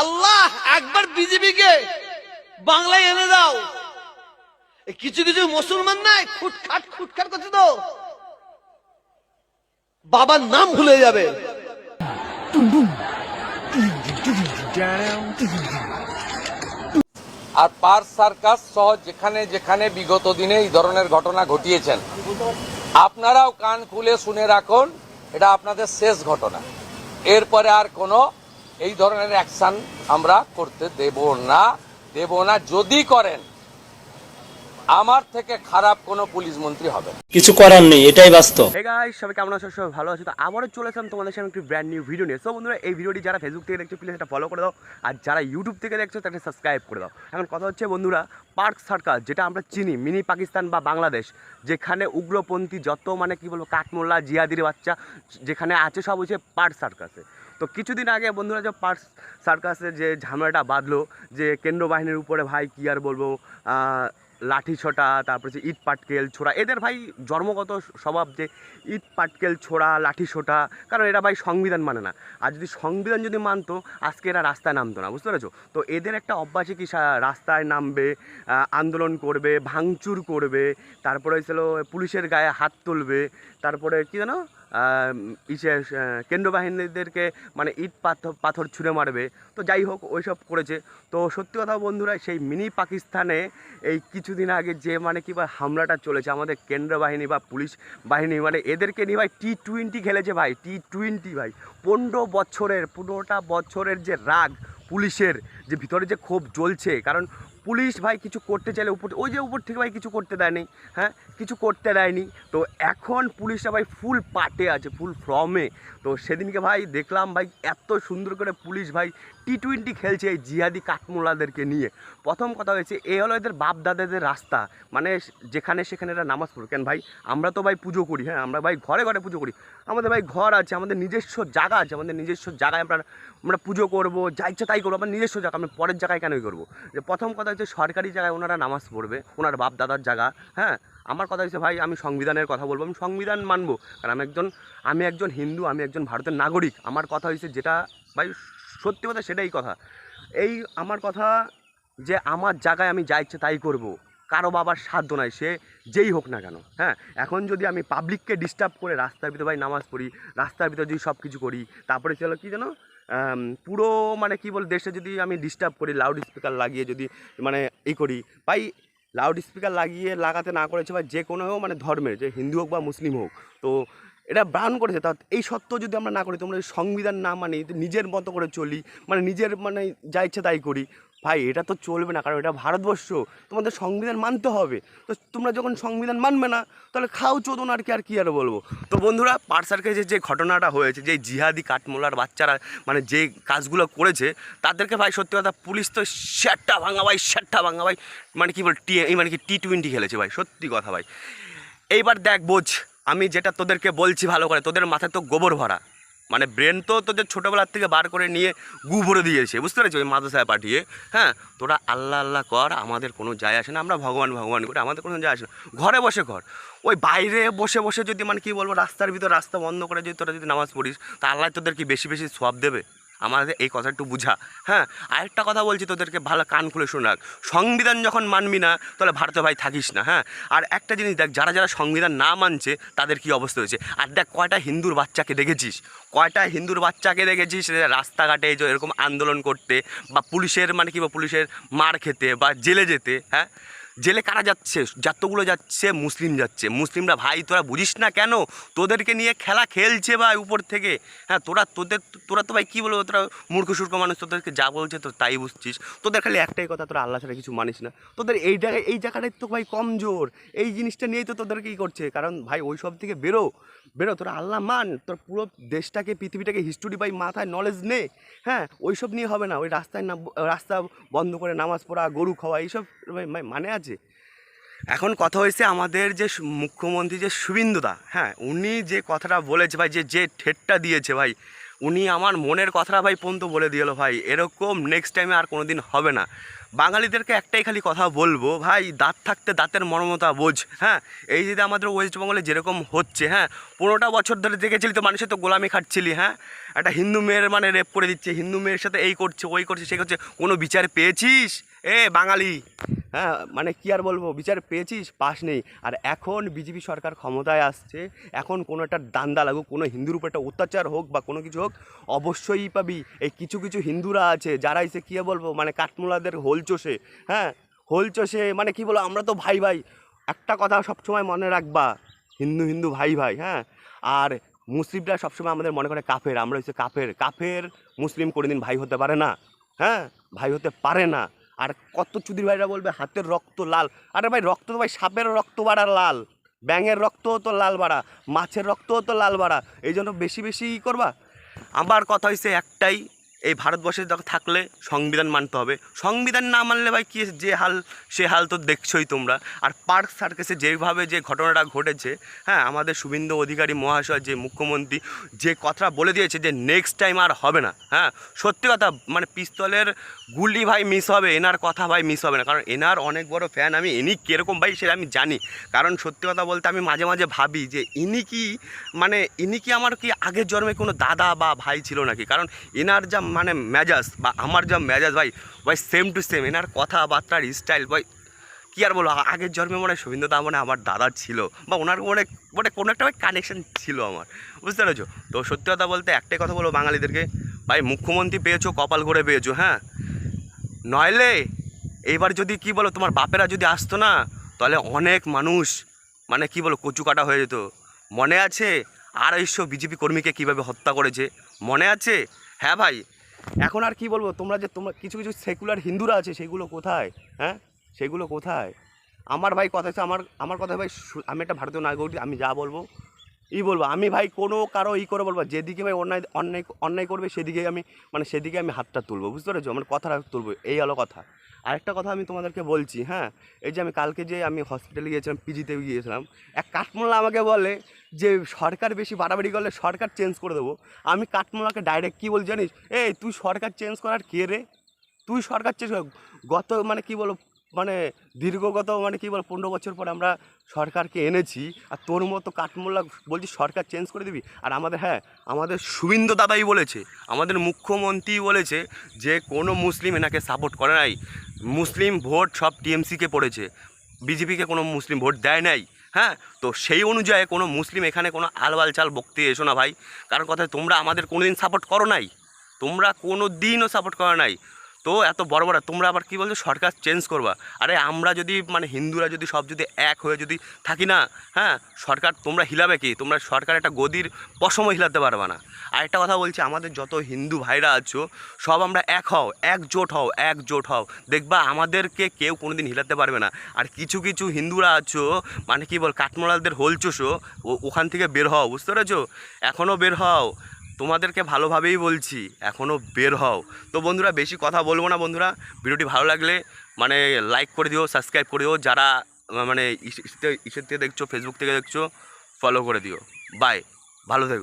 আল্লাহ একবার বিজেপিকে বাংলায় এনে দাও। কিছু কিছু মুসলমান নাই খুটখাট খুটখাট করছে তো বাবার নাম ভুলে যাবে। আর পার্ক সার্কাস সহ যেখানে যেখানে বিগত দিনে এই ধরনের ঘটনা ঘটিয়েছেন, আপনারাও কান খুলে শুনে রাখুন, এটা আপনাদের শেষ ঘটনা। এরপরে আর কোনো এই ধরনের অ্যাকশন আমরা করতে দেব না। যদি করেন, আমার থেকে খারাপ কোনো পুলিশ মন্ত্রী হবে না। কিছু করার নেই, এটাই বাস্তব। হে গাইস, সবাই কেমন আছো? সবাই ভালো আছো? তো আবারও চলে এলাম তোমাদের সামনে একটি ব্র্যান্ড নিউ ভিডিও নিয়ে। সো বন্ধুরা, এই ভিডিওটি যারা ফেসবুক থেকে দেখছো প্লিজ এটা ফলো করে দাও, আর যারা ইউটিউব থেকে দেখছো তাকে সাবস্ক্রাইব করে দাও। এখন কথা হচ্ছে বন্ধুরা, পার্ক সার্কাস যেটা আমরা চিনি মিনি পাকিস্তান বা বাংলাদেশ, যেখানে উগ্রপন্থী যত মানে কি বলবো কাঠমোল্লা জিহাদির বাচ্চা যেখানে আছে সব হচ্ছে পার্ক সার্কাসে। তো কিছুদিন আগে বন্ধুরা যে পার্ক সার্কাসে যে ঝামেলাটা বাঁধলো, যে কেন্দ্র বাহিনীর উপরে ভাই কী আর বলবো, লাঠি ছোটা, তারপরে যে ইট পাটকেল ছোড়া, এদের ভাই জন্মগত স্বভাব যে ইট পাটকেল ছোড়া লাঠি ছোটা, কারণ এরা ভাই সংবিধান মানে না। আর যদি সংবিধান যদি মানতো আজকে এরা রাস্তায় নামতো না, বুঝতে পেরেছো? তো এদের একটা অভ্যাসে কি রাস্তায় নামবে, আন্দোলন করবে, ভাঙচুর করবে, তারপরে হয়েছিল পুলিশের গায়ে হাত তুলবে, তারপরে কি জানো কেন্দ্র বাহিনীদেরকে মানে ইট পাথর ছুঁড়ে মারবে। তো যাই হোক, ওইসব করেছে। তো সত্যি কথা বন্ধুরা, সেই মিনি পাকিস্তানে এই কিছুদিন আগে যে মানে কি বা হামলাটা চলেছে আমাদের কেন্দ্র বাহিনী বা পুলিশ বাহিনী, মানে এদেরকে নিয়ে ভাই T20 খেলেছে ভাই, T20 ভাই। 15টা বছরের যে রাগ পুলিশের, যে ভিতরে যে ক্ষোভ জ্বলছে, কারণ পুলিশ ভাই কিছু করতে চাইলে উপর থেকে ভাই কিছু করতে দেয়নি, হ্যাঁ কিছু করতে দেয়নি। তো এখন পুলিশটা ভাই ফুল পাটে আছে, ফুল ফর্মে। তো সেদিনকে ভাই দেখলাম ভাই এত সুন্দর করে পুলিশ ভাই T20 খেলছে এই জিহাদি কাঠমোল্লাদেরকে নিয়ে। প্রথম কথা হয়েছে এ হলো এদের বাপ দাদাদের রাস্তা, মানে যেখানে সেখানে এরা নামাজ পড়ে। কেন ভাই, আমরা তো ভাই পুজো করি, হ্যাঁ আমরা ভাই ঘরে ঘরে পুজো করি, আমাদের ভাই ঘর আছে, আমাদের নিজস্ব জায়গা আছে, আমাদের নিজস্ব জায়গায় আমরা পুজো করবো, যা ইচ্ছা তাই করবো, আমার নিজস্ব জায়গা, আমি পরের জায়গায় কেনই করবো? যে প্রথম কথা হচ্ছে সরকারি জায়গায় ওনারা নামাজ পড়বে, ওনার বাপ দাদার জায়গা। হ্যাঁ, আমার কথা হচ্ছে ভাই আমি সংবিধানের কথা বলবো, আমি সংবিধান মানবো, কারণ আমি একজন হিন্দু, আমি একজন ভারতের নাগরিক। আমার কথা হচ্ছে যেটা ভাই সত্যি কথা সেটাই কথা, এই আমার কথা যে আমার জায়গায় আমি যা ইচ্ছে তাই করবো, কারো বাবার সাধ্য নাই, সে যেই হোক না কেন। হ্যাঁ, এখন যদি আমি পাবলিককে ডিস্টার্ব করে রাস্তার ভিতরে ভাই নামাজ পড়ি, রাস্তার ভিতরে যদি সব কিছু করি, তারপরে চলো কি জানো পুরো মানে কি বল দেশে যদি আমি ডিস্টার্ব করি, লাউড স্পিকার লাগিয়ে যদি মানে করি ভাই, লাউড স্পিকার লাগাতে না করেছে ভাই যে কোনো মানে ধর্মের, যে হিন্দু হোক বা মুসলিম হোক, তো এটা বারণ করেছে। তা এই সত্ত্বেও যদি আমরা না করি, তোমরা সংবিধান না মানি, নিজের মতো করে চলি, মানে নিজের মানে যা ইচ্ছে তাই করি, ভাই এটা তো চলবে না, কারণ এটা ভারতবর্ষ, তোমাদের সংবিধান মানতে হবে। তো তোমরা যখন সংবিধান মানবে না, তাহলে খাও চোদন, আর কি আর বলবো। তো বন্ধুরা, পার্ক সার্কাসে যে ঘটনাটা হয়েছে, যে জিহাদি কাঠমোল্লার বাচ্চারা মানে যে কাজগুলো করেছে, তাদেরকে ভাই সত্যি কথা পুলিশ তো শ্যাটটা ভাঙা ভাই, মানে কি বল মানে কি T20 খেলেছে ভাই, সত্যি কথা ভাই। এইবার দেখ বোঝ, আমি যেটা তোদেরকে বলছি ভালো করে, তোদের মাথায় তো গোবর ভরা, মানে ব্রেন তো তোদের ছোটোবেলার থেকে বার করে নিয়ে গু ভরে দিয়েছে, বুঝতে পেরেছি, ওই মাদ্রাসায় পাঠিয়ে। হ্যাঁ, তোরা আল্লাহ আল্লাহ কর, আমাদের কোনো যায় আসে না, আমরা ভগবান করি, আমাদের কোনো যায় আসে না। ঘরে বসে কর, ওই বাইরে বসে যদি মানে কি বলবো রাস্তার ভিতর রাস্তা বন্ধ করে যদি তোরা যদি নামাজ পড়িস, তা আল্লাহ তোদের কি বেশি বেশি সওয়াব দেবে? আমাদের এই কথা একটু বুঝা। হ্যাঁ, আরেকটা কথা বলছি তোদেরকে, ভালো কান খুলে শোন রাখ, সংবিধান যখন মানবি না তাহলে ভারতে ভাই থাকিস না। হ্যাঁ, আর একটা জিনিস দেখ, যারা সংবিধান না মানছে তাদের কি অবস্থা হয়েছে। আর দেখ কয়টা হিন্দুর বাচ্চাকে দেখেছিস রাস্তাঘাটে যে এরকম আন্দোলন করতে, বা পুলিশের মানে কি বা পুলিশের মার খেতে বা জেলে যেতে। হ্যাঁ, জেলে কারা যাচ্ছে? যতগুলো যাচ্ছে মুসলিমরা ভাই, তোরা বুঝিস না কেন? তোদেরকে নিয়ে খেলা খেলছে ভাই উপর থেকে। হ্যাঁ, তোরা তো ভাই কী বলবো, তোরা মূর্খ সূর্খ মানুষ, তোদেরকে যা বলছে তো তাই বুঝছিস। তোদের খালি একটাই কথা, তোরা আল্লাহ ছাড়া কিছু মানিস না। তোদের এই জায়গাটাই তো ভাই কমজোর, এই জিনিসটা নিয়েই তো তোদেরকে কী করছে। কারণ ভাই ওই সব থেকে বেরো, তোরা আল্লাহ মান, তোর পুরো দেশটাকে পৃথিবীটাকে হিস্টোরি ভাই মাথায় নলেজ নে। হ্যাঁ, ওইসব নিয়ে হবে না, ওই রাস্তা বন্ধ করে নামাজ পড়া, গরু খাওয়া, এইসব ভাই মানে আছে। এখন কথা হয়েছে আমাদের যে মুখ্যমন্ত্রী যে শুভেন্দুদা, হ্যাঁ উনি যে কথাটা বলেছে ভাই, যে ঠেটটা দিয়েছে ভাই, উনি আমার মনের কথাটা ভাই পর্যন্ত বলে দিল ভাই, এরকম নেক্সট টাইমে আর কোনো দিন হবে না। বাঙালিদেরকে একটাই খালি কথা বলবো ভাই, দাঁত থাকতে দাঁতের মর্মতা বোঝ। হ্যাঁ, এই যদি আমাদের ওয়েস্ট বেঙ্গলে যেরকম হচ্ছে, হ্যাঁ 15টা বছর ধরে দেখেছিলি তো মানুষের তো গোলামি খাটছিলি। হ্যাঁ, একটা হিন্দু মেয়ের মানে রেপ করে দিচ্ছে, হিন্দু মেয়ের সাথে এই করছে ওই করছে সে করছে, কোনো বিচার পেয়েছিস? বাঙালি, হ্যাঁ মানে কি আর বলবো, বিচার পেয়েছিস? পাস নেই। আর এখন বিজেপি সরকার ক্ষমতায় আসছে, এখন কোনো একটা দান্দা লাগুক, কোনো হিন্দুর উপর একটা অত্যাচার হোক বা কোনো কিছু হোক, অবশ্যই পাবি। এই কিছু কিছু হিন্দুরা আছে যারা এসে কী বলবো মানে কাঠমোলাদের হোল চষে, হ্যাঁ হোল চষে, মানে কি বলো, আমরা তো ভাই ভাই। একটা কথা সবসময় মনে রাখবা, হিন্দু হিন্দু ভাই ভাই, হ্যাঁ। আর মুসলিমরা সবসময় আমাদের মনে করে কাফের, আমরা হচ্ছে কাফের। কাফের মুসলিম কোনোদিন ভাই হতে পারে না, হ্যাঁ ভাই হতে পারে না। আর কত চুদির ভাইরা বলবে হাতের রক্ত লাল, আরে ভাই রক্ত তো ভাই সাপের রক্ত বাড়া লাল, ব্যাঙের রক্তও তো লাল বাড়া, মাছের রক্তও তো লাল বাড়া, এই জন্য বেশি বেশি করবা। আমার কথা হচ্ছে একটাই, এই ভারতবর্ষে থাকলে সংবিধান মানতে হবে। সংবিধান না মানলে ভাই কি যে হাল সে হাল তো দেখছোই তোমরা। আর পার্ক সার্কাসে যেভাবে যে ঘটনাটা ঘটেছে, হ্যাঁ আমাদের শুভেন্দু অধিকারী মহাশয় যে মুখ্যমন্ত্রী যে কথা বলে দিয়েছে যে নেক্সট টাইম আর হবে না, হ্যাঁ সত্যি কথা, মানে পিস্তলের গুলি ভাই মিস হবে, এনার কথা ভাই মিস হবে না। কারণ এনার অনেক বড় ফ্যান আমি, ইনি কীরকম ভাই সেটা আমি জানি। কারণ সত্যি কথা বলতে আমি মাঝে মাঝে ভাবি যে ইনি কি আমার কি আগের জন্মে কোনো দাদা বা ভাই ছিল নাকি? কারণ এনার যা মানে মেজাজ বা আমার যা মেজাজ ভাই সেম টু সেম, এনার কথাবার্তার স্টাইল ভাই কী আর বলো, আগের জন্মে মনে হয় শুভেন্দু দা মানে আমার দাদার ছিল বা ওনার মানে কোনো একটা ভাই কানেকশন ছিল আমার, বুঝতে পেরেছো? তো সত্যি কথা বলতে একটাই কথা বলবো বাঙালিদেরকে, ভাই মুখ্যমন্ত্রী পেয়েছো কপাল করে পেয়েছো, হ্যাঁ নইলে এইবার যদি কি বলো তোমার বাপেরা যদি আসতো না, তাহলে অনেক মানুষ মানে কি বলো কচু কাটা হয়ে যেত। মনে আছে 250 বিজেপি কর্মীকে কীভাবে হত্যা করেছে? মনে আছে? হ্যাঁ ভাই, এখন আর কি বলবো, তোমরা কিছু কিছু সেকুলার হিন্দুরা আছে সেগুলো কোথায়? হ্যাঁ সেগুলো কোথায়? আমার ভাই কথা হচ্ছে, আমার কথা ভাই, আমি একটা ভারতীয় নাগরিক, আমি যা বলবো বলবো। আমি ভাই কোনো কারো করে বলবো, যেদিকে ভাই অন্যায় করবে সেদিকে আমি সেদিকে আমি হাতটা তুলবো, বুঝতে পেরেছো? আমার কথাটা তুলবো, এই হলো কথা। আরেকটা কথা আমি তোমাদেরকে বলছি, হ্যাঁ এই যে আমি কালকে যে আমি হসপিটালে গিয়েছিলাম, পিজিতে গিয়েছিলাম, এক কাঠমোল্লা আমাকে বলে যে সরকার বেশি বাড়াবাড়ি করলে সরকার চেঞ্জ করে দেবো। আমি কাঠমোল্লাকে ডাইরেক্ট কী বল জানিস, তুই সরকার চেঞ্জ করার কে রে? তুই সরকার চেঞ্জ গত কি বলো দীর্ঘগত 15 বছর পরে আমরা সরকারকে এনেছি, আর তোর মতো কাঠমোল্লা বলছি সরকার চেঞ্জ করে দিবি? আর আমাদের শুভেন্দু দাদাই বলেছে, আমাদের মুখ্যমন্ত্রী বলেছে যে কোনো মুসলিম এনাকে সাপোর্ট করে নাই, মুসলিম ভোট সব টিএমসিকে পড়েছে, বিজেপিকে কোনো মুসলিম ভোট দেয় নাই। হ্যাঁ তো সেই অনুযায়ী কোনো মুসলিম এখানে কোনো আলবাল চাল বকতে এসো না ভাই। কারণ কথা তোমরা আমাদের কোনো দিন সাপোর্ট করো নাই, তোমরা কোনো দিনও সাপোর্ট করো নাই। তো এত বড় তোমরা আবার কী বলছো সরকার চেঞ্জ করবা? আরে আমরা যদি হিন্দুরা যদি সব যদি এক হয়ে যদি থাকি না, হ্যাঁ সরকার তোমরা হিলাবে কি? তোমরা সরকার একটা গদির পশমও হিলাতে পারবে না। আর একটা কথা বলছি, আমাদের যত হিন্দু ভাইরা আছো সব আমরা একজোট হও, দেখবা আমাদেরকে কেউ কোনো দিন হিলাতে পারবে না। আর কিছু কিছু হিন্দুরা আছো কি বল কাঠমোড়ালদের হোল চোষো, ওখান থেকে বের হও, বুঝতে পেরেছো? এখনও বের হও, তোমাদেরকে ভালোভাবেই বলছি, এখনও বের হও। তো বন্ধুরা বেশি কথা বলবো না বন্ধুরা, ভিডিওটি ভালো লাগলে লাইক করে দিও, সাবস্ক্রাইব করে দিও, যারা ইসের থেকে দেখছো, ফেসবুক থেকে দেখছো, ফলো করে দিও। বাই, ভালো থেকো।